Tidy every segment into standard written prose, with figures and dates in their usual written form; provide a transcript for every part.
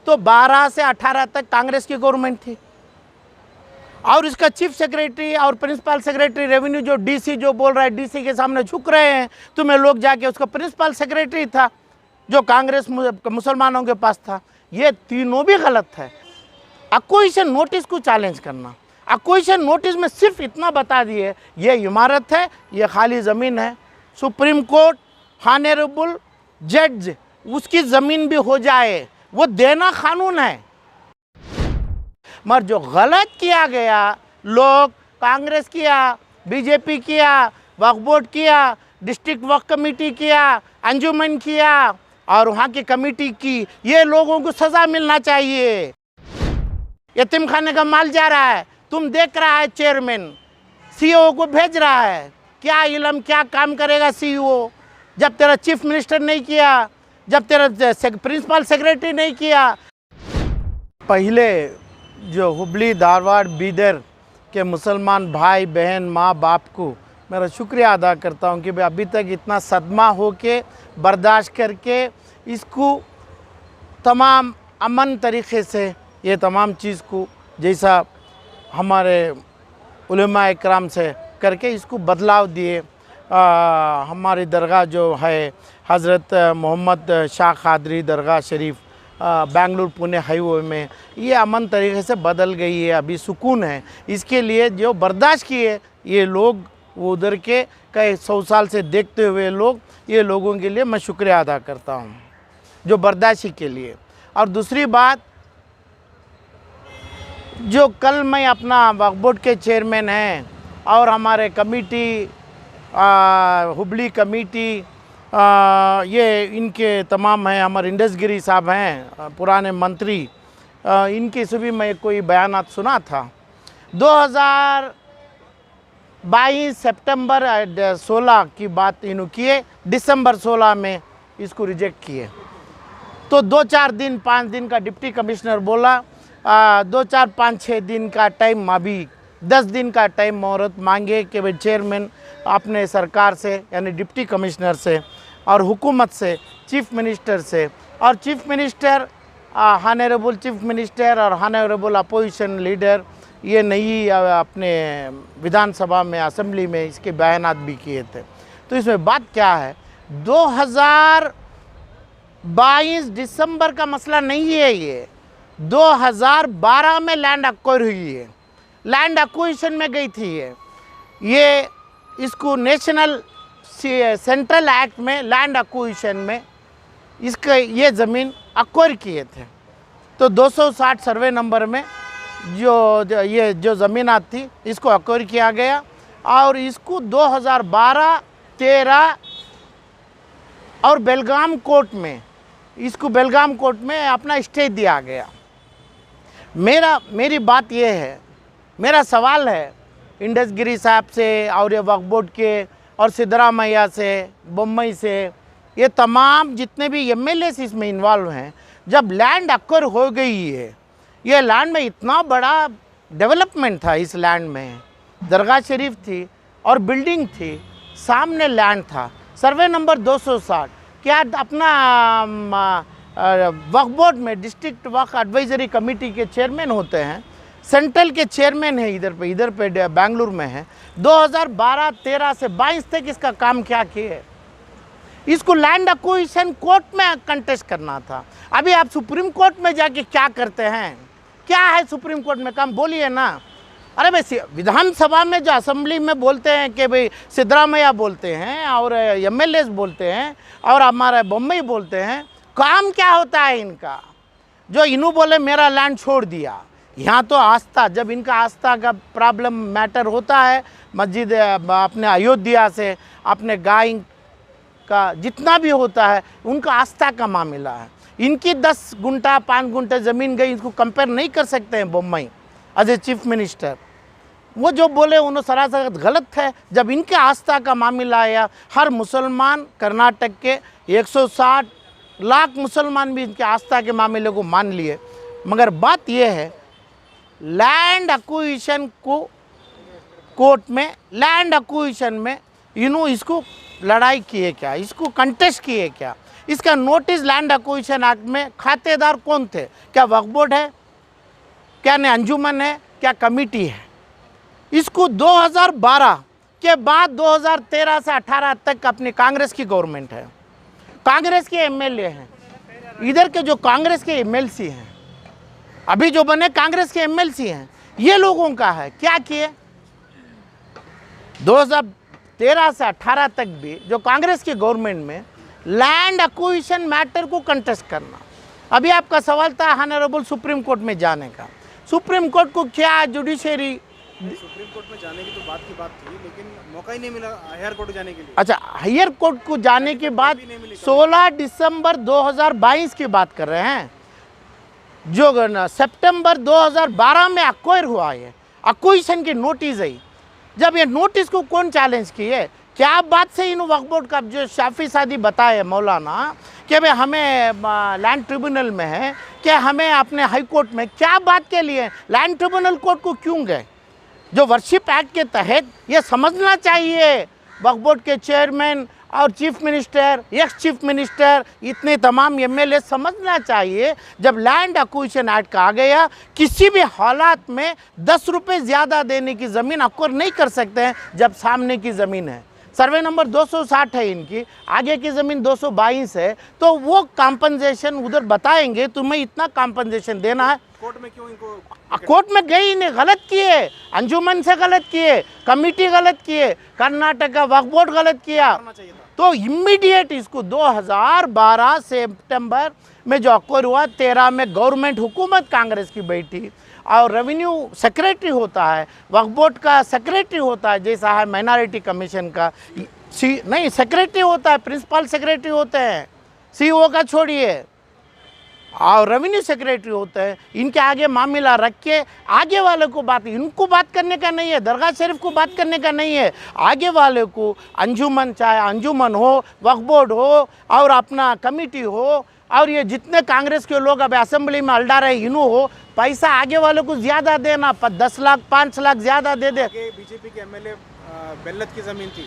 तो 12 से 18 तक कांग्रेस की गवर्नमेंट थी, और इसका चीफ सेक्रेटरी और प्रिंसिपल सेक्रेटरी रेवेन्यू जो डीसी जो बोल रहा है, डीसी के सामने झुक रहे हैं, तुम्हें लोग जाके उसका प्रिंसिपल सेक्रेटरी था जो कांग्रेस मुसलमानों के पास था। ये तीनों भी गलत है। एक्विजिशन नोटिस को चैलेंज करना, एक्विजिशन नोटिस में सिर्फ इतना बता दिए ये इमारत है, ये खाली ज़मीन है, सुप्रीम कोर्ट ऑनरेबल जज उसकी ज़मीन भी हो जाए, वो देना कानून है। मगर जो गलत किया गया, लोग कांग्रेस किया, बीजेपी किया, वक्फ बोर्ड किया, डिस्ट्रिक्ट वक्फ कमेटी किया, अंजुमन किया और वहाँ की कमेटी की, ये लोगों को सज़ा मिलना चाहिए। यतीम खाने का माल जा रहा है, तुम देख रहा है, चेयरमैन सीईओ को भेज रहा है, क्या इल्म क्या काम करेगा सीईओ जब तेरा चीफ मिनिस्टर नहीं किया, जब तेरा प्रिंसिपल सेक्रेटरी नहीं किया। पहले जो हुबली धारवाड़ बीदर के मुसलमान भाई बहन माँ बाप को मेरा शुक्रिया अदा करता हूँ कि भाई अभी तक इतना सदमा हो के बर्दाश्त करके इसको तमाम अमन तरीक़े से ये तमाम चीज़ को जैसा हमारे उलेमा इकराम से करके इसको बदलाव दिए। हमारी दरगाह जो है हज़रत मोहम्मद शाह कादरी दरगाह शरीफ बेंगलुरु पुणे हाईवे में, ये अमन तरीके से बदल गई है, अभी सुकून है। इसके लिए जो बर्दाश्त किए ये लोग, वो उधर के कई 100 साल से देखते हुए लोग, ये लोगों के लिए मैं शुक्रिया अदा करता हूँ जो बर्दाश्ती के लिए। और दूसरी बात, जो कल मैं अपना वक्फ बोर्ड के चेयरमैन हैं और हमारे कमेटी हुबली कमेटी ये इनके तमाम हैं, हमारे इंडसगिरी साहब हैं पुराने मंत्री, इनके से भी मैं कोई बयानात सुना था। 2022 सितंबर 16 की बात इन्हों किए, दिसंबर 16 में इसको रिजेक्ट किए। तो 2-4 दिन 5 दिन का डिप्टी कमिश्नर बोला, 2-4-5-6 दिन का टाइम, अभी 10 दिन का टाइम मोहरत मांगे कि भाई चेयरमैन अपने सरकार से यानी डिप्टी कमिश्नर से और हुकूमत से, चीफ मिनिस्टर से, और chief minister honourable chief minister और ऑनरेबल अपोजिशन लीडर ये नई अपने विधानसभा में असेंबली में इसके बयानात भी किए थे। तो इसमें बात क्या है, 2022 दिसंबर का मसला नहीं है, ये 2012 में लैंड एक्वायर हुई है, लैंड एक्विजिशन में गई थी ये इसको नेशनल सेंट्रल एक्ट में लैंड एक्विजिशन में इसका ये ज़मीन एक्वायर किए थे। तो 260 सर्वे नंबर में ये जो ज़मीनात थी इसको एक्वायर किया गया और इसको 2012-13 और बेलगाम कोर्ट में, इसको बेलगाम कोर्ट में अपना स्टे दिया गया। मेरी बात ये है, मेरा सवाल है इंडसगिरी साहब से और ये वक्फ बोर्ड के और सिद्धरामैया से, बम्बई से, ये तमाम जितने भी एमएलएस इसमें इन्वॉल्व हैं, जब लैंड एक्वायर हो गई है, ये लैंड में इतना बड़ा डेवलपमेंट था, इस लैंड में दरगाह शरीफ थी और बिल्डिंग थी, सामने लैंड था, सर्वे नंबर 260, क्या अपना वक्फ बोर्ड में डिस्ट्रिक्ट वक्फ एडवाइजरी कमेटी के चेयरमैन होते हैं, सेंट्रल के चेयरमैन है, इधर पे बेंगलुरु में है। 2012-13 से 22 तक इसका काम क्या किए, इसको लैंड एक्विजिशन कोर्ट में कंटेस्ट करना था। अभी आप सुप्रीम कोर्ट में जाके क्या करते हैं, क्या है सुप्रीम कोर्ट में काम, बोलिए ना। अरे भाई विधानसभा में जो असेंबली में बोलते हैं कि भाई सिद्धरामैया बोलते हैं और एमएलएस बोलते हैं और हमारे बम्बई बोलते हैं, काम क्या होता है इनका। जो इन्हों बोले मेरा लैंड छोड़ दिया, यहाँ तो आस्था, जब इनका आस्था का प्रॉब्लम मैटर होता है, मस्जिद अपने अयोध्या से अपने गाय का जितना भी होता है उनका आस्था का मामला है। इनकी 10 गुंठा 5 गुंठा ज़मीन गई, इसको कंपेयर नहीं कर सकते हैं Bombay as a chief minister. वो जो बोले उन्होंने सरासर गलत है। जब इनके आस्था का मामला आया, हर मुसलमान कर्नाटक के 160 लाख मुसलमान भी इनके आस्था के मामले को मान लिए। मगर बात यह है, लैंड एक्विजिशन को कोर्ट में, लैंड एक्विजिशन में इसको लड़ाई किए क्या, इसको कंटेस्ट किए क्या, इसका नोटिस लैंड एक्विजिशन एक्ट में खातेदार कौन थे? क्या वक्फ बोर्ड है, क्या अंजुमन है, क्या कमिटी है? इसको 2012 के बाद 2013 से 18 तक अपनी कांग्रेस की गवर्नमेंट है, कांग्रेस के एमएलए हैं, इधर के जो कांग्रेस के एमएलसी हैं, अभी जो बने कांग्रेस के एमएलसी हैं, ये लोगों का है। क्या किए? 2013 से 18 तक भी जो कांग्रेस की गवर्नमेंट में लैंड एक्विजिशन मैटर को कंटेस्ट करना। अभी आपका सवाल था ऑनरेबल सुप्रीम कोर्ट में जाने का। सुप्रीम कोर्ट को क्या जुडिशरी, सुप्रीम कोर्ट में जाने की तो बात थी, लेकिन मौका ही नहीं मिला हायर कोर्ट जाने के लिए। अच्छा, हायर कोर्ट को जाने के बाद 16 दिसंबर 2022 की बात कर रहे हैं, जो सितंबर 2012 में अक्वायर हुआ है, एक्विजिशन की नोटिस आई। जब ये नोटिस को कौन चैलेंज किए? क्या बात से इन वक्फ बोर्ड का जो शाफी सादी बताए मौलाना कि भाई हमें लैंड ट्रिब्यूनल में है, क्या हमें अपने हाई कोर्ट में, क्या बात के लिए लैंड ट्रिब्यूनल कोर्ट को क्यों गए? जो वर्शिप एक्ट के तहत ये समझना चाहिए वक्फ बोर्ड के चेयरमैन और chief minister, ex chief minister, इतने तमाम एमएलए समझना चाहिए, जब लैंड एक्विजिशन एक्ट का आ गया, किसी भी हालात में 10 रुपये ज़्यादा देने की ज़मीन एक्वायर नहीं कर सकते हैं जब सामने की ज़मीन है। सर्वे नंबर 260 है इनकी, आगे की ज़मीन 222 है, तो वो कॉम्पनसेशन उधर बताएंगे तुम्हें इतना कॉम्पनसेशन देना है। कोर्ट में क्यों इनको, कोर्ट में गई नहीं, गलत किए, अंजुमन से गलत किए, कमिटी गलत किए, कर्नाटक का वक्फ बोर्ड गलत किया, तो इमीडिएट इसको 2012 सितंबर में जो अक्वायर हुआ, 13 में गवर्नमेंट हुकूमत कांग्रेस की बैठी और रेवेन्यू सेक्रेटरी होता है, वक्फ बोर्ड का सेक्रेटरी होता है, जैसा है माइनॉरिटी कमीशन का नहीं सेक्रेटरी होता है, प्रिंसिपल सेक्रेटरी होते हैं, सीईओ का छोड़िए, और रेवेन्यू सेक्रेटरी होते हैं। इनके आगे मामला रख के आगे वाले को बात, इनको बात करने का नहीं है, दरगाह शरीफ को बात करने का नहीं है, आगे वाले को अंजुमन, चाहे अंजुमन हो, वक्फ बोर्ड हो और अपना कमिटी हो, और ये जितने कांग्रेस के लोग अब असेंबली में अल्डा रहे इन्हों हो, पैसा आगे वाले को ज़्यादा देना, 10 लाख 5 लाख ज़्यादा दे दे। बीजेपी के एमएलए बेल्लत की ज़मीन थी।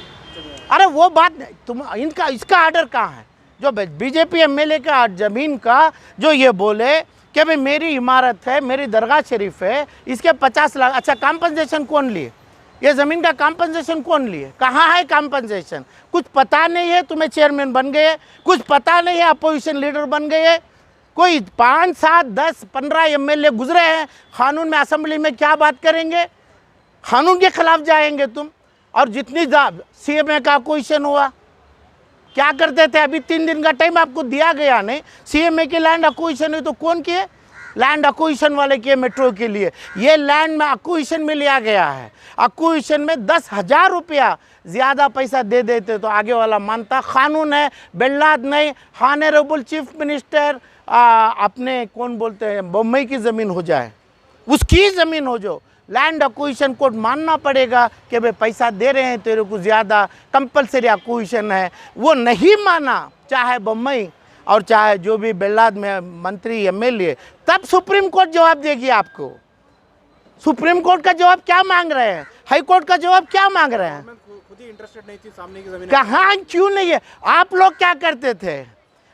अरे वो बात नहीं, तुम इनका इसका आर्डर कहाँ है? जो बीजेपी एमएलए का ज़मीन का जो ये बोले कि भाई मेरी इमारत है, मेरी दरगाह शरीफ है, इसके 50 लाख, अच्छा कॉम्पनसेशन कौन लिए? ये ज़मीन का कॉम्पनसेशन कौन लिए? कहाँ है कॉम्पनसेशन? कुछ पता नहीं है, तुम्हें चेयरमैन बन गए, कुछ पता नहीं है, अपोजिशन लीडर बन गए, कोई 5, 7, 10, 15 एमएलए गुजरे हैं, कानून में असेंबली में क्या बात करेंगे? कानून के खिलाफ जाएंगे तुम। और जितनी सीएमए का अपोजिशन हुआ, क्या करते थे? अभी 3 दिन का टाइम आपको दिया गया नहीं, सीएमए की लैंड एक्विजिशन है तो कौन किए? लैंड एक्विजिशन वाले किए मेट्रो के लिए। ये लैंड में एक्विजिशन में लिया गया है, एक्विजिशन में 10,000 रुपया ज़्यादा पैसा दे देते तो आगे वाला मानता। कानून है, बेल्लाद नहीं, ऑनरेबल चीफ मिनिस्टर अपने कौन बोलते हैं बम्बई की ज़मीन हो जाए, उसकी ज़मीन हो जो, लैंड एक्विजिशन कोर्ट मानना पड़ेगा कि भाई पैसा दे रहे हैं तेरे को ज़्यादा, कंपलसरी एक्विजिशन है, वो नहीं माना, चाहे बम्बई और चाहे जो भी बेल्लाद में मंत्री एमएलए, तब सुप्रीम कोर्ट जवाब देगी आपको। सुप्रीम कोर्ट का जवाब क्या मांग रहे हैं? हाई कोर्ट का जवाब क्या मांग रहे हैं? खुद ही इंटरेस्टेड नहीं थी सामने की ज़मीन। कहाँ, क्यों नहीं है? आप लोग क्या करते थे?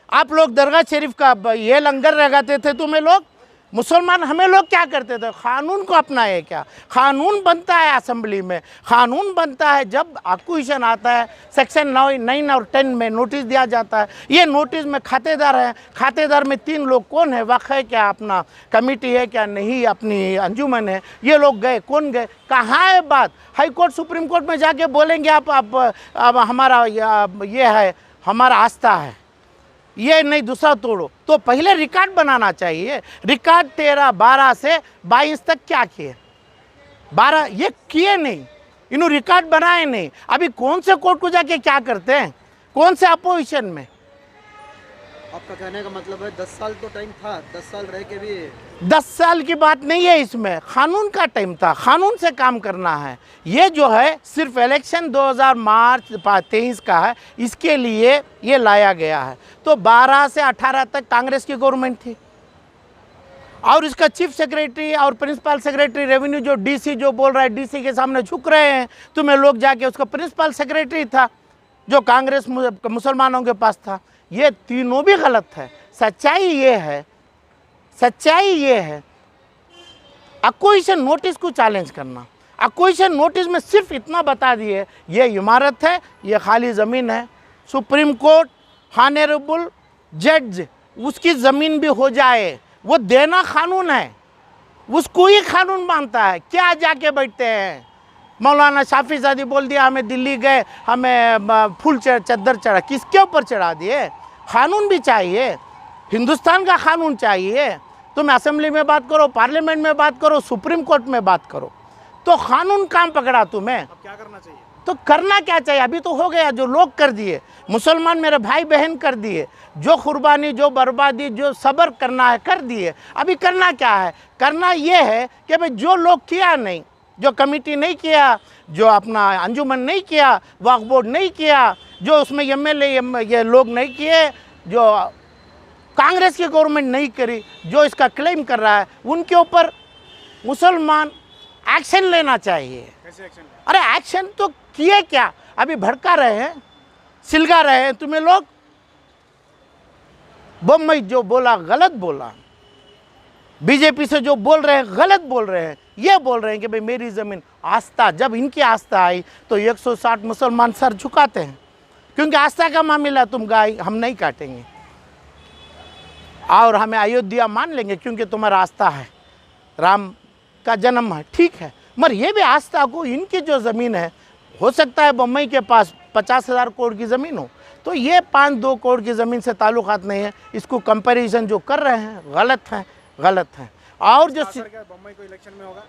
आप लोग दरगाह शरीफ का ये लंगर लगाते थे, तुम्हें लोग मुसलमान, हमें लोग क्या करते थे? कानून को अपनाए। क्या कानून बनता है असेंबली में? कानून बनता है जब एक्विजिशन आता है, सेक्शन 9 और 10 में नोटिस दिया जाता है। ये नोटिस में खातेदार हैं, खातेदार में 3 लोग कौन है? वक्फ है क्या, अपना कमिटी है क्या, नहीं अपनी अंजुमन है। ये लोग गए, कौन गए? कहाँ है बात? हाई कोर्ट सुप्रीम कोर्ट में जाके बोलेंगे आप हमारा ये है, हमारा आस्था है, ये नहीं दूसरा तोड़ो। तो पहले रिकॉर्ड बनाना चाहिए। रिकॉर्ड 13, 12 से 22 तक क्या किए? 12 ये किए नहीं, इन्होंने रिकॉर्ड बनाए नहीं। अभी कौन से कोर्ट को जाके क्या करते हैं? कौन से अपोजिशन में? आपका कहने का मतलब है 10 साल तो टाइम था, 10 साल रह के भी 10 साल की बात नहीं है, इसमें कानून का टाइम था, कानून से काम करना है। ये जो है सिर्फ इलेक्शन 2000 मार्च 23 का है, इसके लिए ये लाया गया है। तो 12 से 18 तक कांग्रेस की गवर्नमेंट थी और इसका चीफ सेक्रेटरी और प्रिंसिपल सेक्रेटरी रेवेन्यू जो डीसी जो बोल रहा है, डीसी के सामने झुक रहे हैं तुम्हें लोग जाके, उसका प्रिंसिपल सेक्रेटरी था जो कांग्रेस मुसलमानों के पास था। ये तीनों भी गलत है। सच्चाई ये है अक्विजिशन नोटिस को चैलेंज करना। अक्विजिशन नोटिस में सिर्फ इतना बता दिए ये इमारत है, ये खाली ज़मीन है। सुप्रीम कोर्ट ऑनरेबल जज उसकी ज़मीन भी हो जाए, वो देना कानून है, उसको ही कानून मानता है। क्या जाके बैठते हैं? मौलाना शाफी सादी बोल दिया हमें दिल्ली गए, हमें फुल चद्दर चढ़ा, किसके ऊपर चढ़ा दिए? कानून भी चाहिए, हिंदुस्तान का कानून चाहिए। तुम असेंबली में बात करो, पार्लियामेंट में बात करो, सुप्रीम कोर्ट में बात करो, तो कानून काम पकड़ा तुम्हें। अब क्या करना चाहिए? तो करना क्या चाहिए? अभी तो हो गया, जो लोग कर दिए, मुसलमान मेरे भाई बहन कर दिए, जो कुर्बानी, जो बर्बादी, जो सब्र करना है कर दिए। अभी करना क्या है? करना ये है कि भाई जो लोग किया नहीं, जो कमेटी नहीं किया, जो अपना अंजुमन नहीं किया, वक्फ बोर्ड नहीं किया, जो उसमें एमएलए ये लोग नहीं किए, जो कांग्रेस की गवर्नमेंट नहीं करी, जो इसका क्लेम कर रहा है, उनके ऊपर मुसलमान एक्शन लेना चाहिए। कैसे एक्शन? अरे एक्शन तो किए क्या? अभी भड़का रहे हैं, सिलगा रहे हैं तुम्हें लोग। बम्बई जो बोला गलत बोला, बीजेपी से जो बोल रहे हैं गलत बोल रहे हैं। ये बोल रहे हैं कि भाई मेरी ज़मीन, आस्था, जब इनकी आस्था आई तो 160 मुसलमान सर झुकाते हैं, क्योंकि आस्था का मामला तुम गाय हम नहीं काटेंगे और हमें अयोध्या मान लेंगे क्योंकि तुम्हारा आस्था है, राम का जन्म है, ठीक है। मगर ये भी आस्था को, इनकी जो ज़मीन है, हो सकता है बम्बई के पास 50,000 करोड़ की ज़मीन हो, तो ये 5-2 करोड़ की ज़मीन से ताल्लुकात नहीं है। इसको कंपैरिजन जो कर रहे हैं गलत है। और जो बम्बई को इलेक्शन में होगा,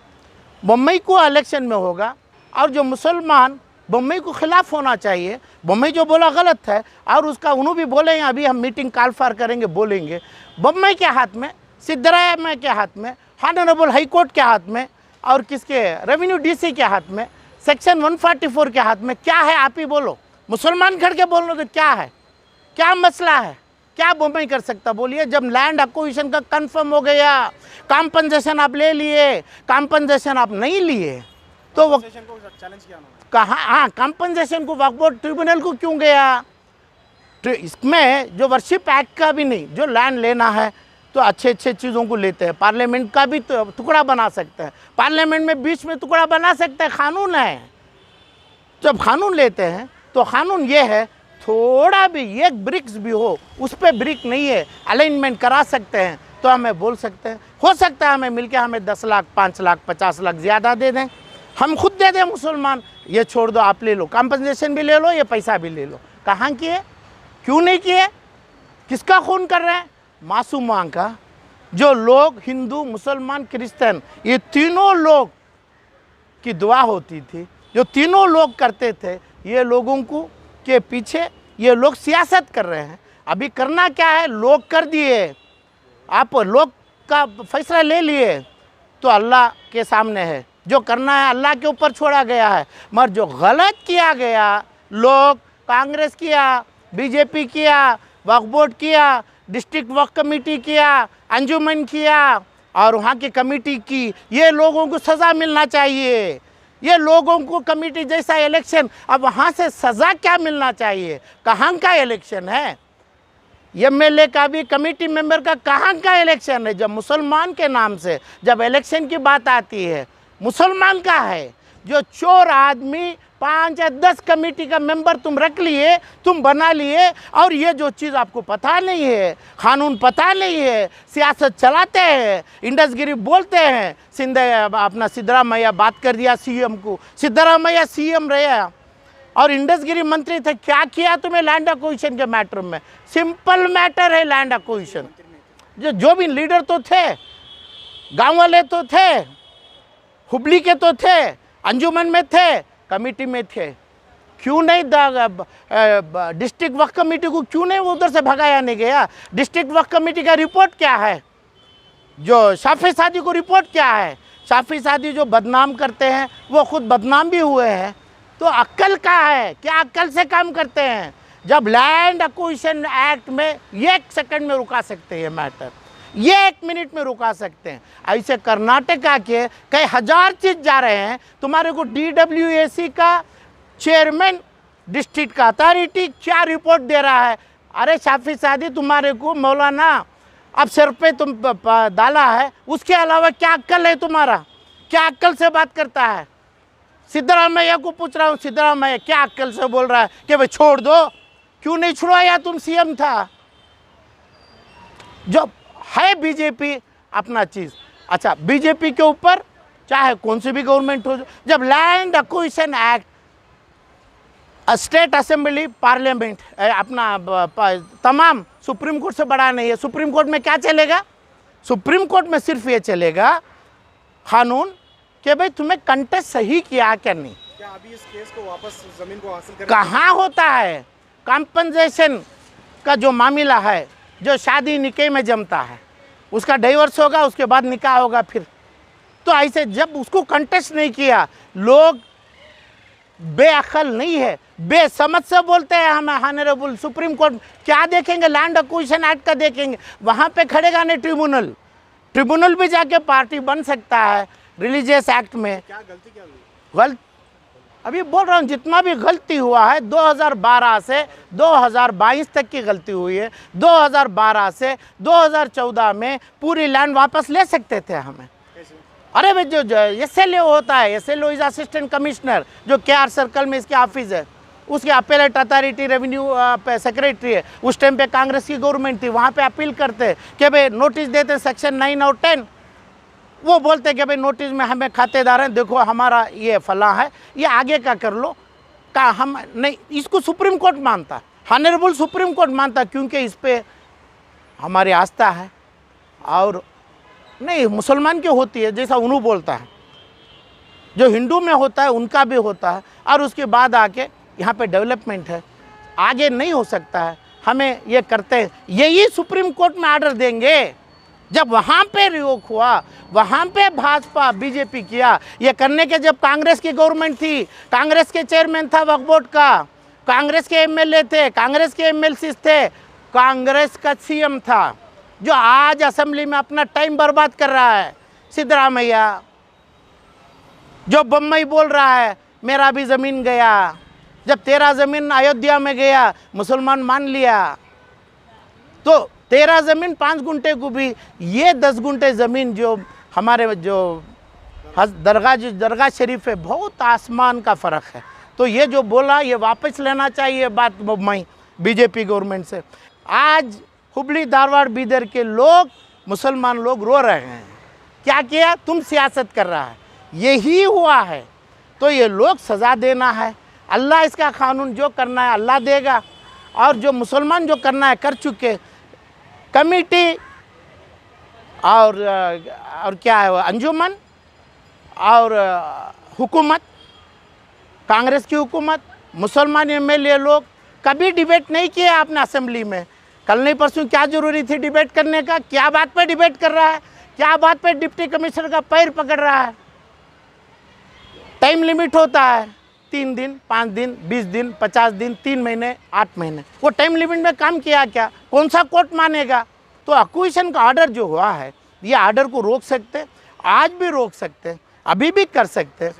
बम्बई को इलेक्शन में होगा, और जो मुसलमान बम्बई को खिलाफ होना चाहिए। बम्बई जो बोला गलत है, और उसका उन्होंने भी बोले हैं, अभी हम मीटिंग कॉल फॉर करेंगे, बोलेंगे। बम्बई के हाथ में, सिद्धरामैया के हाथ में, ऑनरेबल हाई कोर्ट के हाथ में, और किसके, रेवेन्यू डीसी के हाथ में, सेक्शन 144 के हाथ में। क्या है आप ही बोलो, मुसलमान खड़ के बोलो तो क्या है, क्या मसला है, क्या बम्बई कर सकता? बोलिए। जब लैंड एक्विजिशन का कंफर्म हो गया, कॉम्पनसेशन आप ले लिए, कॉम्पनसेशन आप नहीं लिए, तो वो सेशन को चैलेंज किया उन्होंने। कहाँ? हाँ, कॉम्पनसेशन को वक्फ बोर्ड ट्रिब्यूनल को क्यों गया? तो इसमें जो वर्शिप एक्ट का भी नहीं, जो लैंड लेना है तो अच्छे चीज़ों को लेते हैं। पार्लियामेंट का भी तो टुकड़ा बना सकते हैं, पार्लियामेंट में बीच में टुकड़ा बना सकते हैं, कानून है। जब कानून लेते हैं तो कानून ये है, थोड़ा भी एक ब्रिक्स भी उस पर ब्रिक नहीं है, अलाइनमेंट करा सकते हैं, तो हमें बोल सकते हैं। हो सकता है हमें मिलके हमें 10 लाख, 5 लाख, 50 लाख ज़्यादा दे दें, हम खुद दे दें मुसलमान, ये छोड़ दो, आप ले लो, कॉम्पनसेशन भी ले लो, ये पैसा भी ले लो। कहाँ किए? क्यों नहीं किए? किसका खून कर रहे हैं? मासूमां का। जो लोग हिंदू, मुसलमान, क्रिश्चियन, ये तीनों लोग की दुआ होती थी, जो तीनों लोग करते थे, ये लोगों को के पीछे ये लोग सियासत कर रहे हैं। अभी करना क्या है? लोग कर दिए, आप लोग का फैसला ले लिए, तो अल्लाह के सामने है। जो करना है अल्लाह के ऊपर छोड़ा गया है। मगर जो गलत किया गया, लोग कांग्रेस किया, बीजेपी किया, वक्फ बोर्ड किया, डिस्ट्रिक्ट वक्फ कमेटी किया, अंजुमन किया, और वहाँ की कमेटी की, ये लोगों को सज़ा मिलना चाहिए। ये लोगों को कमेटी जैसा इलेक्शन, अब वहाँ से सज़ा क्या मिलना चाहिए? कहाँ का इलेक्शन है? एमएलए का भी, कमेटी मेंबर का कहाँ का इलेक्शन है? जब मुसलमान के नाम से जब इलेक्शन की बात आती है, मुसलमान का है। जो चोर आदमी 5 या 10 कमेटी का मेंबर तुम रख लिए, तुम बना लिए, और ये जो चीज़ आपको पता नहीं है, कानून पता नहीं है, सियासत चलाते हैं, इंडसगिरी बोलते हैं। अपना सिद्धरामैया बात कर दिया सीएम को, सिद्धरामैया सीएम रहे और इंडसगिरी मंत्री थे। क्या किया तुम्हें लैंड एक्विजिशन के मैटर में? सिंपल मैटर है लैंड एक्विजिशन। जो भी लीडर तो थे, गाँव वाले तो थे, हुबली के तो थे, अंजुमन में थे, कमेटी में थे, क्यों नहीं डिस्ट्रिक्ट वक्फ कमेटी को क्यों नहीं उधर से भगाया नहीं गया? डिस्ट्रिक्ट वक्फ कमेटी का रिपोर्ट क्या है? जो शाफी सादी को रिपोर्ट क्या है? शाफी सादी जो बदनाम करते हैं वो खुद बदनाम भी हुए हैं। तो अक्ल का है, क्या अक्ल से काम करते हैं? जब लैंड एक्विजिशन एक्ट में 1 सेकंड में रुका सकते हैं मैटर, ये 1 मिनट में रुका सकते हैं। ऐसे कर्नाटका के कई हजार चीज जा रहे हैं। तुम्हारे को DWAC का चेयरमैन, डिस्ट्रिक्ट का अथॉरिटी क्या रिपोर्ट दे रहा है? अरे शाफी सादी तुम्हारे को मौलाना अब सिर पे तुम डाला है, उसके अलावा क्या अक्ल है तुम्हारा? क्या अक्ल से बात करता है? सिद्धरामैया को पूछ रहा हूँ, सिद्धरामैया क्या अक्ल से बोल रहा है कि भाई छोड़ दो? क्यों नहीं छुड़वाया? तुम सीएम था। जो है बीजेपी अपना चीज़। अच्छा, बीजेपी के ऊपर चाहे कौन सी भी गवर्नमेंट हो, जब land acquisition act state assembly parliament तमाम सुप्रीम कोर्ट से बड़ा नहीं है। सुप्रीम कोर्ट में क्या चलेगा? सुप्रीम कोर्ट में सिर्फ ये चलेगा कानून कि भाई तुम्हें कंटेस्ट सही किया क्या नहीं। क्या अभी इस केस को वापस जमीन को हासिल करने कहाँ होता है? कॉम्पनसेशन का जो मामला है, जो शादी निकाह में जमता है, उसका डाइवर्स होगा, उसके बाद निकाह होगा फिर। तो ऐसे जब उसको कंटेस्ट नहीं किया, लोग बेअक्ल नहीं है, बेसमझ से बोलते हैं हमें ऑनरेबल सुप्रीम कोर्ट क्या देखेंगे? लैंड एक्विजिशन एक्ट का देखेंगे, वहाँ पे खड़ेगा नहीं ट्रिब्यूनल। ट्रिब्यूनल भी जाके पार्टी बन सकता है रिलीजियस एक्ट में। क्या गलती क्या हुई? गलत अभी बोल रहा हूँ, जितना भी गलती हुआ है 2012 से 2022 तक की गलती हुई है। 2012 से 2014 में पूरी लैंड वापस ले सकते थे हमें। कैसे? अरे भाई जो SLO होता है, SLO इज असिस्टेंट कमिश्नर, जो KR सर्कल में इसके ऑफिस है, उसकी अपेलेट अथॉरिटी रेवेन्यू सेक्रेटरी है। उस टाइम पे कांग्रेस की गवर्नमेंट थी, वहाँ पे अपील करते कि भाई नोटिस देते सेक्शन 9 और 10, वो बोलते कि भाई नोटिस में हमें खातेदार हैं, देखो हमारा ये फला है, ये आगे का कर लो। का हम नहीं, इसको सुप्रीम कोर्ट मानता, ऑनरेबल सुप्रीम कोर्ट मानता, क्योंकि इस पर हमारी आस्था है। और नहीं मुसलमान की होती है, जैसा उन्हों बोलता है, जो हिंदू में होता है उनका भी होता है। और उसके बाद आके यहाँ पे डेवलपमेंट है, आगे नहीं हो सकता है। हमें ये करते हैं, यही सुप्रीम कोर्ट में ऑर्डर देंगे। जब वहाँ पे रिवोक हुआ, वहाँ पे भाजपा बीजेपी किया, ये करने के जब कांग्रेस की गवर्नमेंट थी, कांग्रेस के चेयरमैन था वक्फ बोर्ड का, कांग्रेस के MLA थे, कांग्रेस के MLCs थे, कांग्रेस का CM था, जो आज असेंबली में अपना टाइम बर्बाद कर रहा है। सिद्धरामैया जो बम्बई बोल रहा है मेरा भी ज़मीन गया, जब तेरा ज़मीन अयोध्या में गया मुसलमान मान लिया, तो तेरा ज़मीन 5 गुंठे को भी, ये 10 गुंठे ज़मीन जो हमारे जो दरगाह शरीफ है, बहुत आसमान का फ़र्क है। तो ये जो बोला ये वापस लेना चाहिए बात मुंबई बीजेपी गवर्नमेंट से। आज हुबली धारवाड़ बीदर के लोग, मुसलमान लोग रो रहे हैं। क्या किया? तुम सियासत कर रहा है, यही हुआ है। तो ये लोग सज़ा देना है, अल्लाह इसका कानून जो करना है अल्लाह देगा। और जो मुसलमान जो करना है कर चुके। कमेटी और क्या है वो अंजुमन और हुकूमत, कांग्रेस की हुकूमत, मुसलमान MLA लोग कभी डिबेट नहीं किया आपने असेंबली में। कल नहीं परसों क्या ज़रूरी थी डिबेट करने का? क्या बात पे डिबेट कर रहा है? क्या बात पे डिप्टी कमिश्नर का पैर पकड़ रहा है? टाइम लिमिट होता है 3 दिन, 5 दिन, 20 दिन, 50 दिन, 3 महीने, 8 महीने। वो टाइम लिमिट में काम किया क्या? कौन सा कोर्ट मानेगा? तो एक्विजिशन का ऑर्डर जो हुआ है, ये ऑर्डर को रोक सकते, आज भी रोक सकते, अभी भी कर सकते।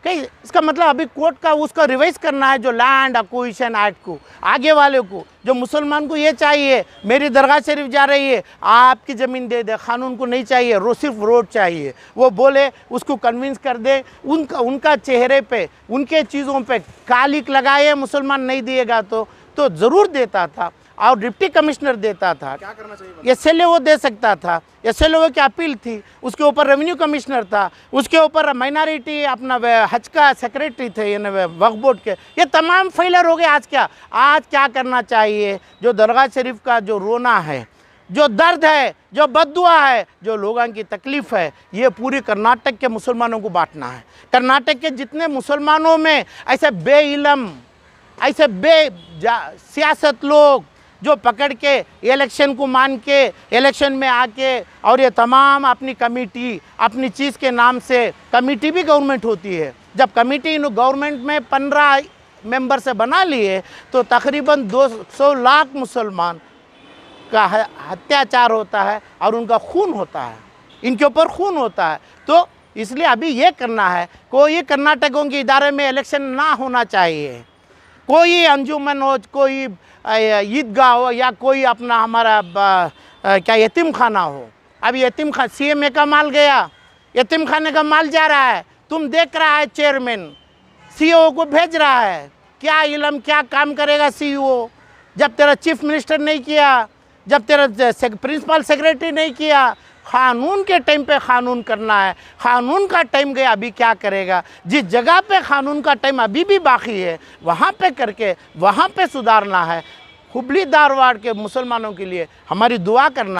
कहीं इसका मतलब अभी कोर्ट का उसका रिवाइज करना है, जो लैंड एक्विजिशन एक्ट को आगे वाले को, जो मुसलमान को ये चाहिए मेरी दरगाह शरीफ जा रही है आपकी ज़मीन दे दे, कानून को नहीं चाहिए, सिर्फ रोड चाहिए। वो बोले उसको कन्विंस कर दे, उनका चेहरे पे उनके चीज़ों पे कालिक लगाए, मुसलमान नहीं दिएगा तो ज़रूर देता था। और डिप्टी कमिश्नर देता था, क्या करना चाहिए? SLO दे सकता था, SLO की अपील थी, उसके ऊपर रेवेन्यू कमिश्नर था, उसके ऊपर माइनॉरिटी अपना हज का सेक्रेटरी थे, यानी वक्फ बोर्ड के। ये तमाम फेलर हो गए। आज क्या करना चाहिए? जो दरगाह शरीफ का जो रोना है, जो दर्द है, जो बद्दुआ है, जो लोगों की तकलीफ़ है, ये पूरी कर्नाटक के मुसलमानों को बांटना है। कर्नाटक के जितने मुसलमानों में ऐसे बेइलम, ऐसे सियासत लोग जो पकड़ के इलेक्शन को मान के इलेक्शन में आके, और ये तमाम अपनी कमेटी अपनी चीज़ के नाम से, कमेटी भी गवर्नमेंट होती है, जब कमेटी इन गवर्नमेंट में 15 मेंबर से बना लिए तो तकरीबन 200 लाख मुसलमान का अत्याचार होता है और उनका खून होता है, इनके ऊपर खून होता है। तो इसलिए अभी ये करना है, कोई कर्नाटकों के इदारे में इलेक्शन ना होना चाहिए, कोई अंजुमन हो, कोई ईदगाह हो या कोई अपना हमारा क्या यतीम खाना हो। अब यतीम खा CMA का माल गया, यतीम खाने का माल जा रहा है, तुम देख रहा है चेयरमैन CEO को भेज रहा है। क्या इलम क्या काम करेगा CEO जब तेरा चीफ मिनिस्टर नहीं किया, जब तेरा प्रिंसिपल सेक्रेटरी नहीं किया। क़ानून के टाइम पे क़ानून करना है, क़ानून का टाइम गया अभी क्या करेगा। जिस जगह पे क़ानून का टाइम अभी भी बाकी है वहाँ पे करके वहाँ पे सुधारना है। हुबली धारवाड़ के मुसलमानों के लिए हमारी दुआ करना।